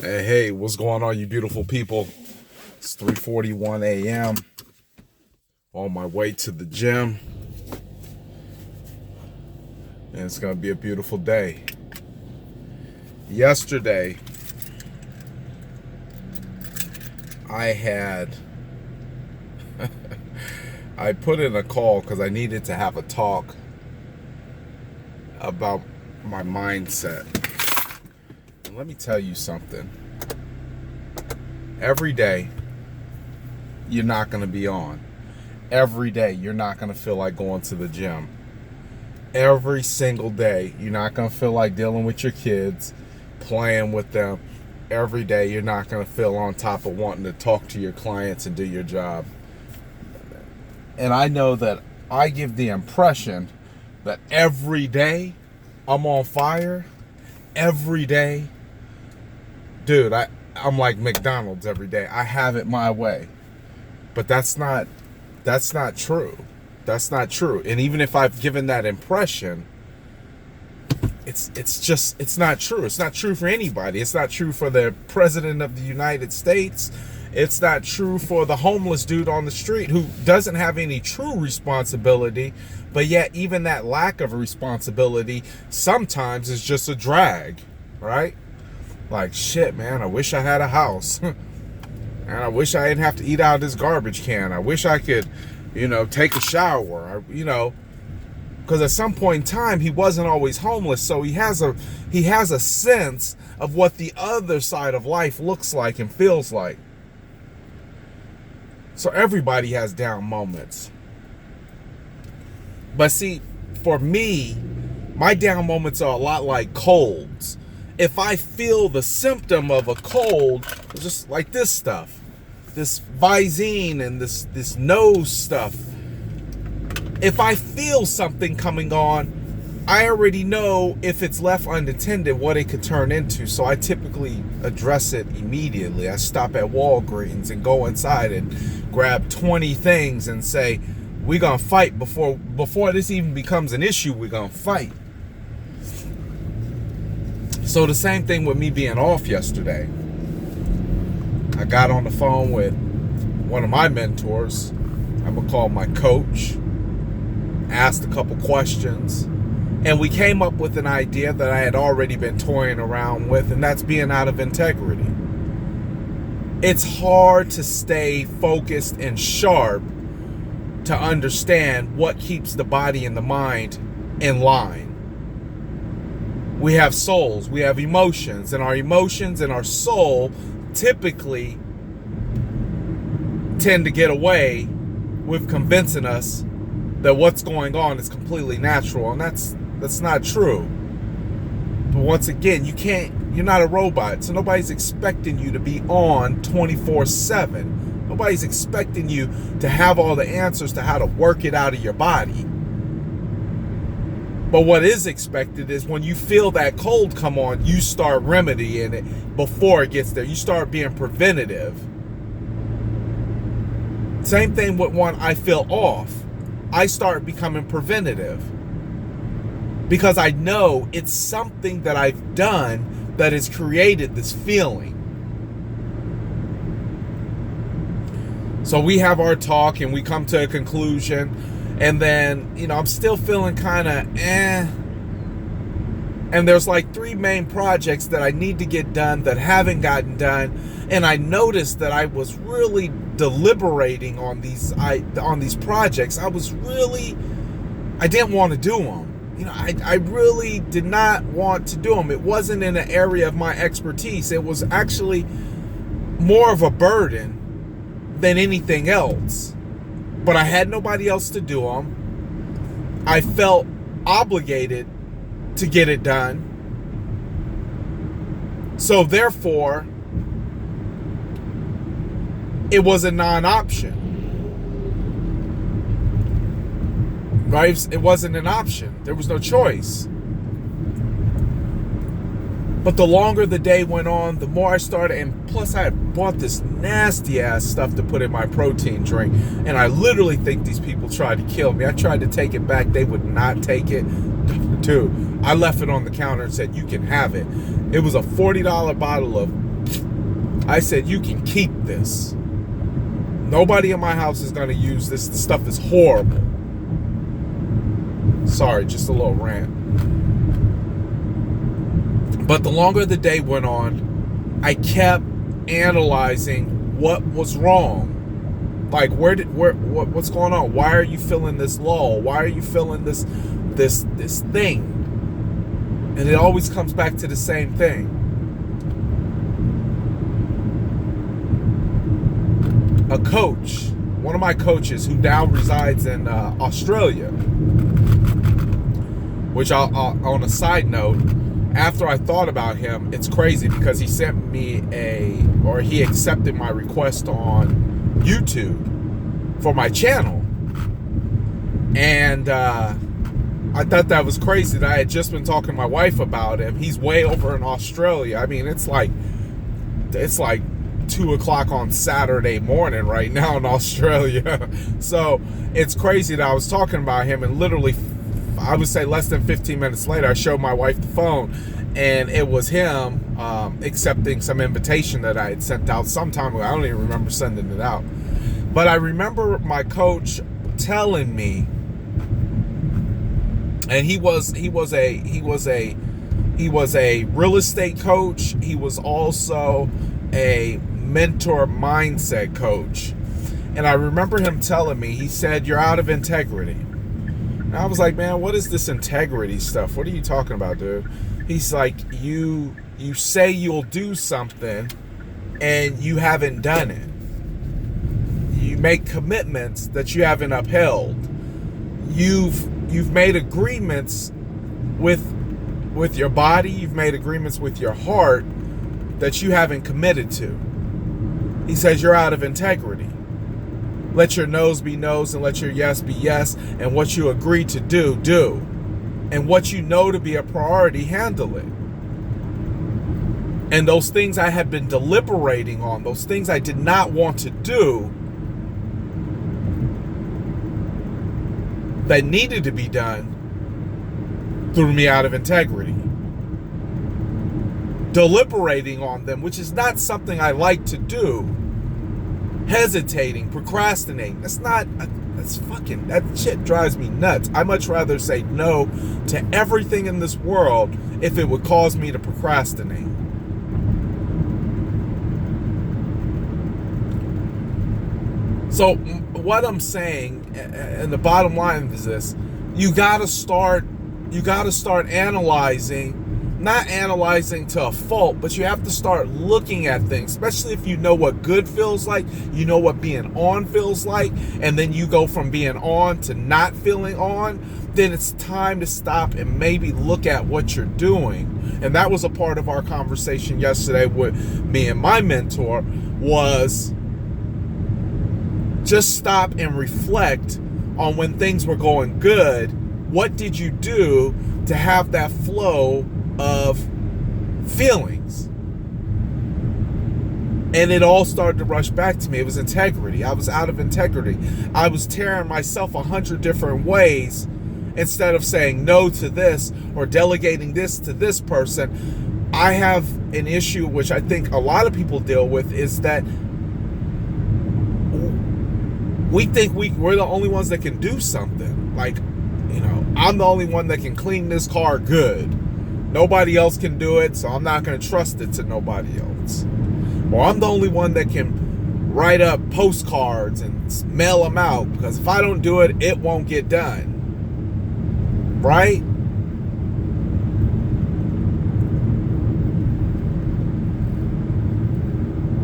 Hey, what's going on, you beautiful people? It's 3:41 a.m. on my way to the gym, and it's gonna be a beautiful day. Yesterday, I I put in a call because I needed to have a talk about my mindset. And let me tell you something. Every day, you're not gonna be on. Every day, you're not gonna feel like going to the gym. Every single day, you're not gonna feel like dealing with your kids, playing with them. Every day, you're not gonna feel on top of wanting to talk to your clients and do your job. And I know that I give the impression that every day I'm on fire. Every day, dude, I'm like McDonald's every day. I have it my way. But that's not true. That's not true. And even if I've given that impression, it's not true. It's not true for anybody. It's not true for the president of the United States. It's not true for the homeless dude on the street who doesn't have any true responsibility, but yet even that lack of responsibility sometimes is just a drag, right? Like, shit, man, I wish I had a house. And I wish I didn't have to eat out of this garbage can. I wish I could, take a shower, because at some point in time he wasn't always homeless, so he has a sense of what the other side of life looks like and feels like. So everybody has down moments. But see, for me, my down moments are a lot like colds. If I feel the symptom of a cold, just like this stuff, this Visine and this nose stuff, if I feel something coming on, I already know if it's left unattended what it could turn into. So I typically address it immediately. I stop at Walgreens and go inside and grab 20 things and say, we're going to fight before this even becomes an issue. We're going to fight. So the same thing with me being off yesterday. I got on the phone with one of my mentors. I'm going to call my coach. Asked a couple questions. And we came up with an idea that I had already been toying around with, and that's being out of integrity. It's hard to stay focused and sharp to understand what keeps the body and the mind in line. We have souls, we have emotions, and our emotions and our soul typically tend to get away with convincing us that what's going on is completely natural, and that's not true. But once again, you're not a robot, so nobody's expecting you to be on 24/7. Nobody's expecting you to have all the answers to how to work it out of your body. But what is expected is when you feel that cold come on, you start remedying it before it gets there. You start being preventative. Same thing with when I feel off. I start becoming preventative. Because I know it's something that I've done that has created this feeling. So we have our talk and we come to a conclusion. And then, I'm still feeling kind of And there's like 3 main projects that I need to get done that haven't gotten done. And I noticed that I was really deliberating on these projects. I didn't want to do them. I really did not want to do them. It wasn't in an area of my expertise. It was actually more of a burden than anything else. But I had nobody else to do them. I felt obligated to get it done. So therefore, it was a non-option. Right? It wasn't an option. There was no choice. But the longer the day went on, the more I started, and plus I had bought this nasty ass stuff to put in my protein drink, and I literally think these people tried to kill me. I tried to take it back. They would not take it. Dude, I left it on the counter and said, you can have it. It was a $40 bottle of I said, you can keep this. Nobody in my house is going to use this. This stuff is horrible. Sorry, just a little rant. But the longer the day went on, I kept analyzing what was wrong. Like, what's going on? Why are you feeling this lull? Why are you feeling this thing? And it always comes back to the same thing. A coach, one of my coaches who now resides in Australia, which on a side note, after I thought about him, it's crazy because he sent me he accepted my request on YouTube for my channel. And I thought that was crazy that I had just been talking to my wife about him. He's way over in Australia. I mean, it's like 2:00 on Saturday morning right now in Australia. So it's crazy that I was talking about him, and literally, I would say less than 15 minutes later, I showed my wife the phone, and it was him accepting some invitation that I had sent out some time ago. I don't even remember sending it out. But I remember my coach telling me, and he was a real estate coach. He was also a mentor mindset coach. And I remember him telling me, he said, "You're out of integrity." And I was like, "Man, what is this integrity stuff? What are you talking about, dude?" He's like, you say you'll do something and you haven't done it. You make commitments that you haven't upheld. You've made agreements with your body, you've made agreements with your heart that you haven't committed to. He says you're out of integrity. Let your no's be no's and let your yes be yes, and what you agree to do, do. And what you know to be a priority, handle it. And those things I had been deliberating on, those things I did not want to do, that needed to be done, threw me out of integrity. Deliberating on them, which is not something I like to do, hesitating, procrastinating, that shit drives me nuts. I much rather say no to everything in this world if it would cause me to procrastinate. So what I'm saying, and the bottom line is this: you gotta start analyzing. Not analyzing to a fault, but you have to start looking at things, especially if you know what good feels like, you know what being on feels like, and then you go from being on to not feeling on, then it's time to stop and maybe look at what you're doing. And that was a part of our conversation yesterday with me and my mentor, was just stop and reflect on when things were going good. What did you do to have that flow of feelings? And it all started to rush back to me. It was integrity. I was out of integrity. I was tearing myself 100 different ways instead of saying no to this or delegating this to this person. I have an issue, which I think a lot of people deal with, is that we think we're the only ones that can do something. Like, I'm the only one that can clean this car good. Nobody else can do it, so I'm not going to trust it to nobody else. Or I'm the only one that can write up postcards and mail them out, because if I don't do it, it won't get done. Right?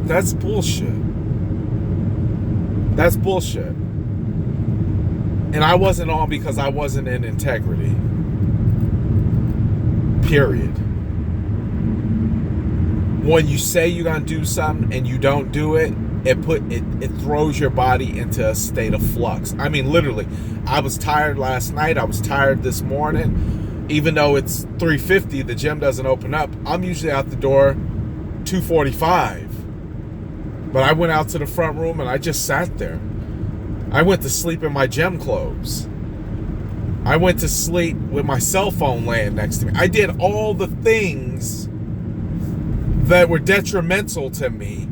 That's bullshit. That's bullshit. And I wasn't on because I wasn't in integrity. Period. When you say you're gonna do something and you don't do it, it throws your body into a state of flux. I mean, literally, I was tired last night. I was tired this morning. Even though it's 3:50, the gym doesn't open up. I'm usually out the door 2:45. But I went out to the front room and I just sat there. I went to sleep in my gym clothes. I went to sleep with my cell phone laying next to me. I did all the things that were detrimental to me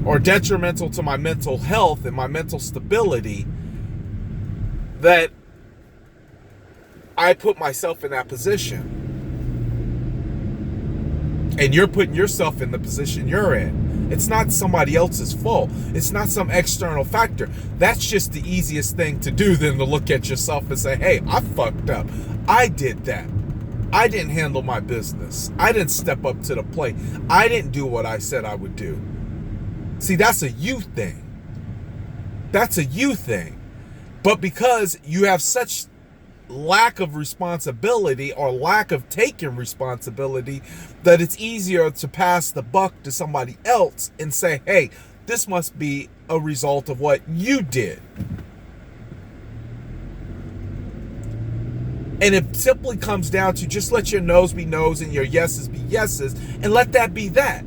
or detrimental to my mental health and my mental stability, that I put myself in that position. And you're putting yourself in the position you're in. It's not somebody else's fault. It's not some external factor. That's just the easiest thing to do than to look at yourself and say, hey, I fucked up. I did that. I didn't handle my business. I didn't step up to the plate. I didn't do what I said I would do. See, that's a you thing. That's a you thing. But because you have such lack of responsibility or lack of taking responsibility, that it's easier to pass the buck to somebody else and say, hey, this must be a result of what you did. And it simply comes down to just let your no's be no's and your yeses be yeses, and let that be that.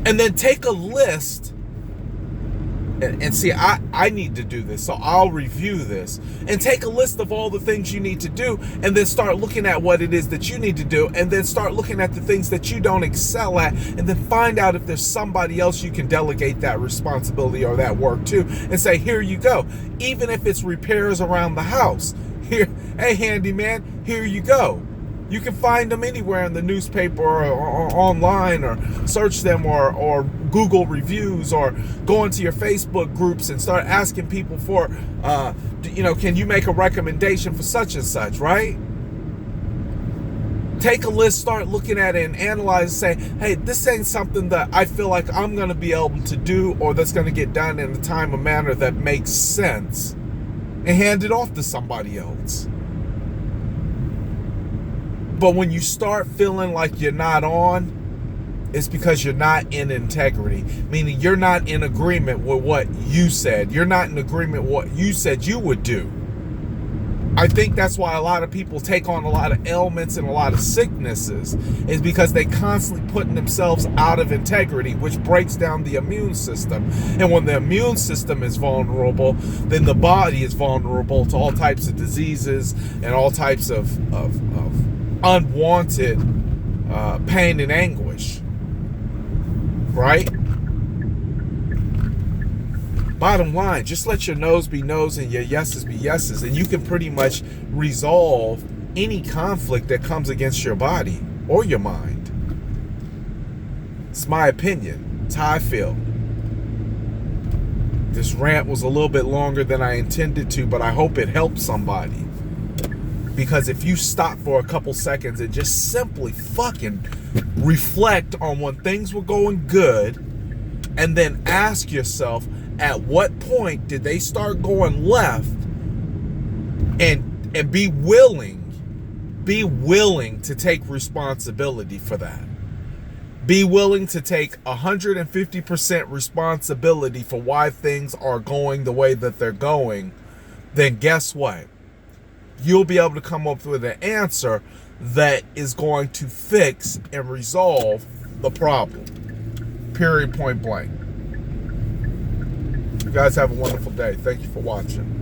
And then take a list. And see, I need to do this, so I'll review this. And take a list of all the things you need to do, and then start looking at what it is that you need to do, and then start looking at the things that you don't excel at, and then find out if there's somebody else you can delegate that responsibility or that work to, and say, here you go. Even if it's repairs around the house. Here, hey, handyman, here you go. You can find them anywhere in the newspaper or online, or search them, or Google reviews, or go into your Facebook groups and start asking people for, can you make a recommendation for such and such, right? Take a list, start looking at it and analyze and say, hey, this ain't something that I feel like I'm going to be able to do, or that's going to get done in a time or manner that makes sense, and hand it off to somebody else. But when you start feeling like you're not on, it's because you're not in integrity. Meaning you're not in agreement with what you said. You're not in agreement with what you said you would do. I think that's why a lot of people take on a lot of ailments and a lot of sicknesses, is because they constantly putting themselves out of integrity, which breaks down the immune system. And when the immune system is vulnerable, then the body is vulnerable to all types of diseases and all types of unwanted pain and anguish, right? Bottom line, just let your no's be no's and your yeses be yeses, and you can pretty much resolve any conflict that comes against your body or your mind. It's my opinion. It's how I feel. This rant was a little bit longer than I intended to, but I hope it helped somebody. Because if you stop for a couple seconds and just simply fucking reflect on when things were going good, and then ask yourself, at what point did they start going left, and be willing to take responsibility for that. Be willing to take 150% responsibility for why things are going the way that they're going. Then guess what? You'll be able to come up with an answer that is going to fix and resolve the problem. Period, point blank. You guys have a wonderful day. Thank you for watching.